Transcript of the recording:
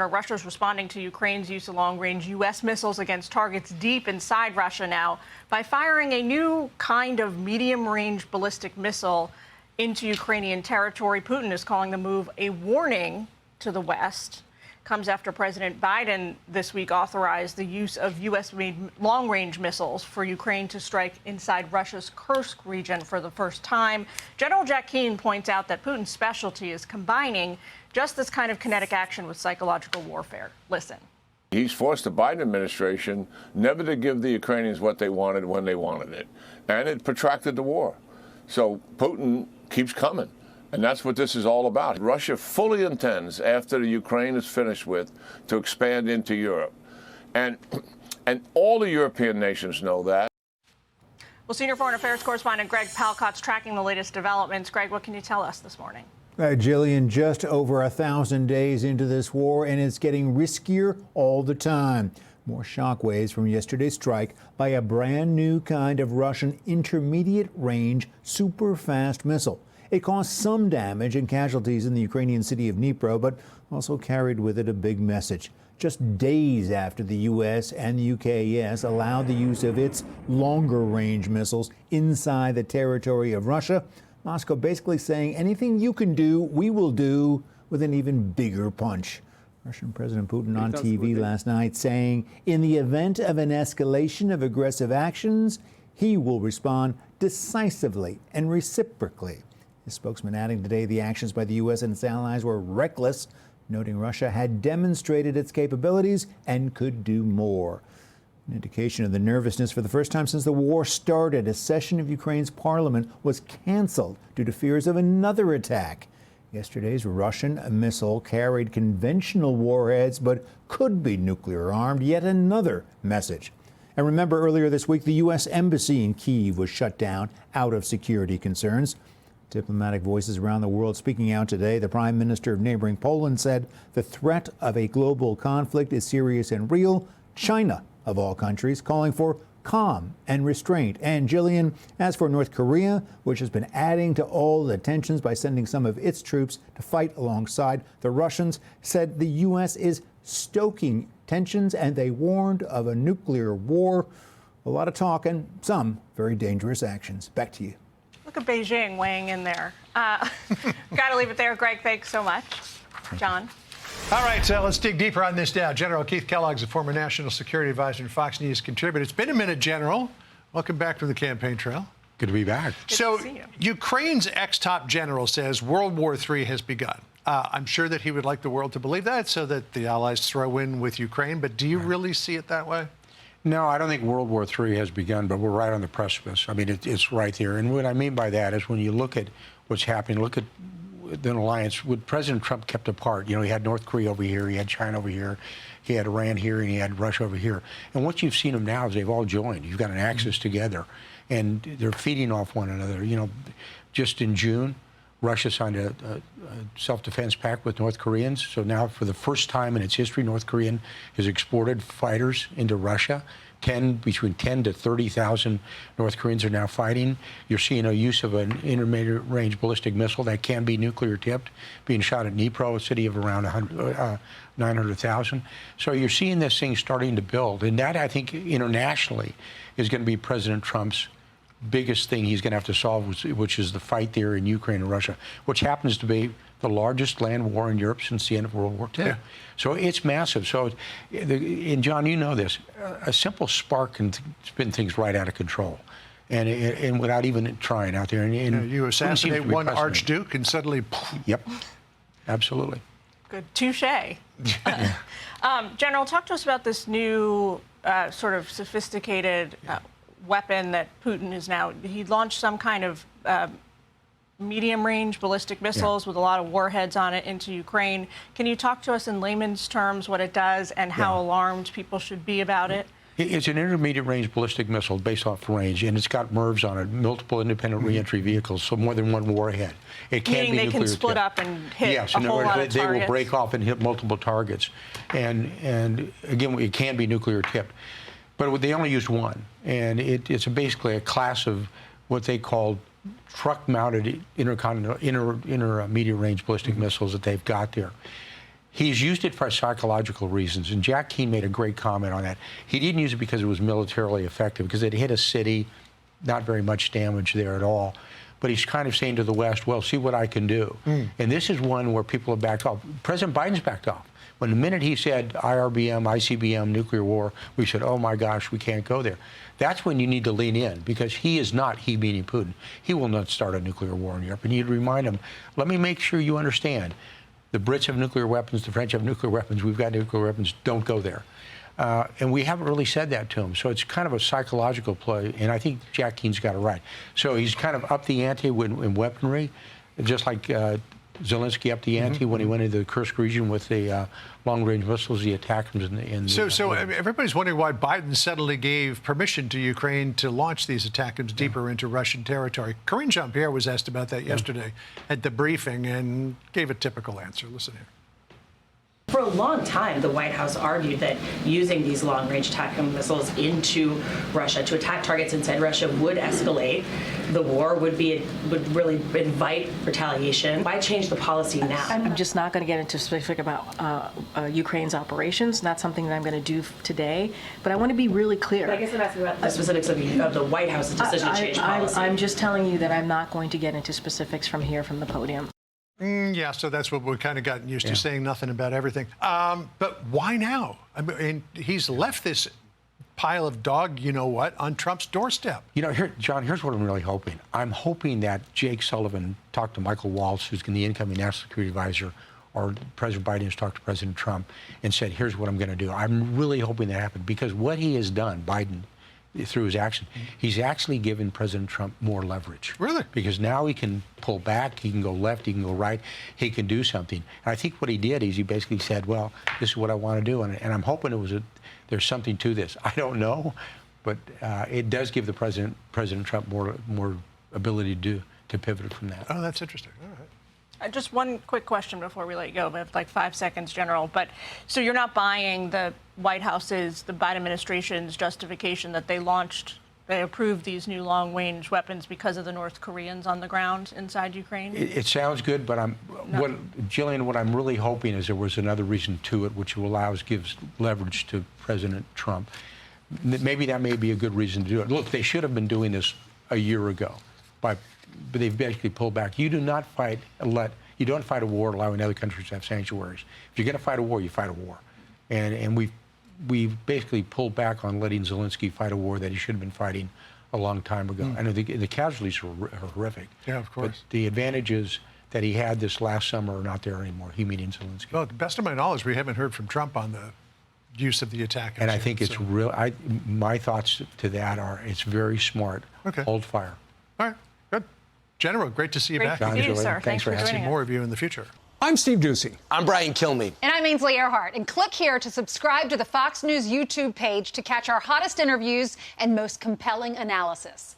Russia's responding to Ukraine's use of long-range U.S. missiles against targets deep inside Russia now by firing a new kind of medium-range ballistic missile into Ukrainian territory. Putin is calling the move a warning to the West. Comes after President Biden this week authorized the use of U.S.-made long-range missiles for Ukraine to strike inside Russia's Kursk region for the first time. General Jack Keane points out that Putin's specialty is combining just this kind of kinetic action with psychological warfare. Listen. He's forced the Biden administration never to give the Ukrainians what they wanted when they wanted it. And it protracted the war. So Putin keeps coming. And that's what this is all about. Russia fully intends, after the Ukraine is finished with, to expand into Europe. And all the European nations know that. Well, senior foreign affairs correspondent Greg Palkot's tracking the latest developments. Greg, what can you tell us this morning? Jillian, just over 1,000 days into this war, and it's getting riskier all the time. More shockwaves from yesterday's strike by a brand new kind of Russian intermediate-range super-fast missile. It caused some damage and casualties in the Ukrainian city of Dnipro, but also carried with it a big message. Just days after the U.S. and the U.K. allowed the use of its longer-range missiles inside the territory of Russia, Moscow basically saying anything you can do, we will do, with an even bigger punch. Russian President Putin on TV last night saying in the event of an escalation of aggressive actions, he will respond decisively and reciprocally. His spokesman adding today the actions by the U.S. and its allies were reckless, noting Russia had demonstrated its capabilities and could do more. An indication of the nervousness. For the first time since the war started, a session of Ukraine's parliament was canceled due to fears of another attack. Yesterday's Russian missile carried conventional warheads but could be nuclear armed. Yet another message. And remember, earlier this week, the U.S. embassy in Kyiv was shut down out of security concerns. Diplomatic voices around the world speaking out today. The prime minister of neighboring Poland said the threat of a global conflict is serious and real. China, of all countries, calling for calm and restraint. And Jillian, as for North Korea, which has been adding to all the tensions by sending some of its troops to fight alongside the Russians, said the U.S. is stoking tensions and they warned of a nuclear war. A lot of talk and some very dangerous actions. Back to you. Look at Beijing weighing in there. Got to leave it there. Greg, thanks so much. John. All right, so let's dig deeper on this now. General Keith Kellogg is a former national security advisor and Fox News contributor. It's been a minute, General. Welcome back to the campaign trail. Good to be back. Good so to see you. Ukraine's ex-top general says World War III has begun. I'm sure that he would like the world to believe that so that the Allies throw in with Ukraine. But do you really see it that way? No, I don't think World War III has begun, but we're right on the precipice. I mean, it's right there. And what I mean by that is when you look at what's happening, look at the alliance, what President Trump kept apart. You know, he had North Korea over here, he had China over here, he had Iran here, and he had Russia over here. And what you've seen them now is they've all joined. You've got an axis together, and they're feeding off one another. You know, just in June, Russia signed a self-defense pact with North Koreans. So now, for the first time in its history, North Korea has exported fighters into Russia. Between 10 to 30,000 North Koreans are now fighting. You're seeing a use of an intermediate-range ballistic missile that can be nuclear-tipped, being shot at Dnipro, a city of around 900,000. So you're seeing this thing starting to build. And that, I think, internationally is going to be President Trump's biggest thing he's going to have to solve, which is the fight there in Ukraine and Russia, which happens to be the largest land war in Europe since the end of World War II. Yeah. So it's massive. So, and John, you know this, a simple spark can spin things right out of control. And without even trying out there. And you assassinate one archduke and suddenly... Yep, absolutely. Good. Touche. General, talk to us about this new sort of sophisticated weapon that Putin is now... He launched some kind of medium-range ballistic missiles with a lot of warheads on it into Ukraine. Can you talk to us in layman's terms what it does and how alarmed people should be about it? It's an intermediate-range ballistic missile based off range, and it's got MIRVs on it, multiple independent reentry vehicles, so more than one warhead. It can Meaning be they can split tipped. up and hit yes, a whole lot of targets. They will break off and hit multiple targets. And again, it can be nuclear tipped. But they only used one, and it's basically a class of what they call truck-mounted intermediate-range ballistic missiles that they've got there. He's used it for psychological reasons, and Jack Keane made a great comment on that. He didn't use it because it was militarily effective, because it hit a city, not very much damage there at all. But he's kind of saying to the West, well, see what I can do. And this is one where people have backed off. President Biden's backed off. When the minute he said IRBM, ICBM, nuclear war, we said, oh my gosh, we can't go there. That's when you need to lean in, because he is not, he meaning Putin, he will not start a nuclear war in Europe. And you'd remind him, let me make sure you understand. The Brits have nuclear weapons, the French have nuclear weapons, we've got nuclear weapons, don't go there. And we haven't really said that to him. So it's kind of a psychological play, and I think Jack Keane's got it right. So he's kind of upped the ante in weaponry, just like Zelensky upped the ante when he went into the Kursk region with the long-range missiles. He attacked them in the... So everybody's wondering why Biden suddenly gave permission to Ukraine to launch these attack-ums deeper into Russian territory. Karine Jean-Pierre was asked about that yesterday at the briefing and gave a typical answer. Listen here. For a long time, the White House argued that using these long-range attack missiles into Russia to attack targets inside Russia would escalate the war, would really invite retaliation. Why change the policy now? I'm just not going to get into specific about Ukraine's operations. Not something that I'm going to do today. But I want to be really clear. But I guess I'm asking about the specifics of the White House's decision to change policy. I'm just telling you that I'm not going to get into specifics from here, from the podium. Yeah, so that's what we've kind of gotten used to, saying nothing about everything. But why now? I mean, he's left this pile of dog, you know what, on Trump's doorstep. You know, John, here's what I'm really hoping. I'm hoping that Jake Sullivan talked to Michael Waltz, who's the incoming National Security Advisor, or President Biden has talked to President Trump and said, here's what I'm going to do. I'm really hoping that happens, because what he has done, Biden, through his action, he's actually given President Trump more leverage. Really? Because now he can pull back, he can go left, he can go right, he can do something. And I think what he did is he basically said, well, this is what I want to do. And I'm hoping there's something to this. I don't know, but it does give the President Trump more ability to pivot from that. Oh, that's interesting. All right. Just one quick question before we let you go. We have like 5 seconds, General. But so you're not buying the White House's, the Biden administration's justification that they approved these new long-range weapons because of the North Koreans on the ground inside Ukraine? It sounds good, but Jillian, what I'm really hoping is there was another reason to it, which gives leverage to President Trump. Maybe that may be a good reason to do it. Look, they should have been doing this a year ago, but they've basically pulled back. You don't fight a war allowing other countries to have sanctuaries. If you're going to fight a war, you fight a war. And we've basically pulled back on letting Zelensky fight a war that he should have been fighting a long time ago. I know the casualties are horrific. Yeah, of course. But the advantages that he had this last summer are not there anymore, he meaning Zelensky. Well, to the best of my knowledge, we haven't heard from Trump on the use of the attack. And I think it's real. My thoughts to that are it's very smart. Okay. Hold fire. All right, good. General, great to see you back. Great to see you, sir. Thanks for joining having See us. more of you in the future. I'm Steve Ducey. I'm Brian Kilmeade. And I'm Ainsley Earhart. And click here to subscribe to the Fox News YouTube page to catch our hottest interviews and most compelling analysis.